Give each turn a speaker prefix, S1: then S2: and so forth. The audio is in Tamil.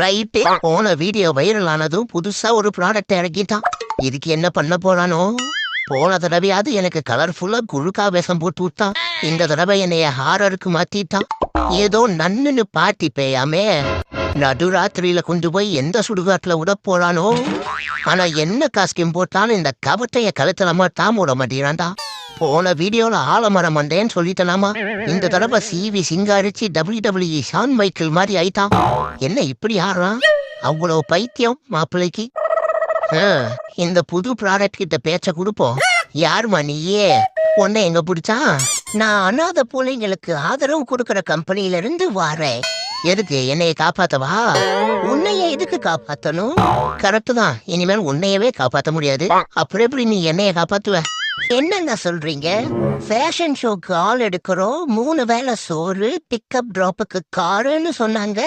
S1: ரைட்டு. போன வீடியோ வைரல் ஆனதும் புதுசா ஒரு ப்ராடக்ட் இறக்கிட்டான். இதுக்கு என்ன பண்ண போறானோ? போன தடவையாவது எனக்கு கலர்ஃபுல்லா குழுக்கா வேஷம் போட்டு விட்டான். இந்த தடவை என்னைய ஹாரருக்கு மாத்திட்டான். ஏதோ நன்னுன்னு பாட்டி பேயாமே. நடுராத்திரியில கொண்டு போய் எந்த சுடுகாட்டுல விட போறானோ? ஆனா என்ன காஸ்டியூம் போட்டாலும் இந்த கவட்டைய கழுத்துல மட்டும் விட மாட்டேறான்டா. போன வீடியோல ஆலமரம் வந்தேன்னு சொல்லிட்டனாமா. இந்த தடவை சிவி சிங்காரிச்சு WWE ஷான் மைக்கேல் மாதிரி ஆயிட்டான். என்ன இப்படி ஆடுறான்? அவ்வளவு பைத்தியம் மாப்பிள்ளைக்கு. இந்த புது ப்ராடக்ட் கிட்ட பேச்ச கொடுப்போம். யாருமா நீயே? உன்னை எங்க பிடிச்சா? நான் அனாதை பிள்ளைங்களுக்கு ஆதரவு கொடுக்கற கம்பெனில இருந்து வாரேன். எதுக்கு? என்னைய காப்பாத்தவா? உன்னைய எதுக்கு காப்பாத்தணும்? கரெக்ட் தான். இனிமேல் உன்னையவே காப்பாத்த முடியாது. அப்புறம் எப்படி நீ என்னைய காப்பாத்துவ? என்னங்க சொல்றீங்க? ஃபேஷன் ஷோக்கு ஆள் எடுக்கிறோம், 3 வேளை சோறு, பிக்கப் டிராப்புக்கு காருன்னு சொன்னாங்க.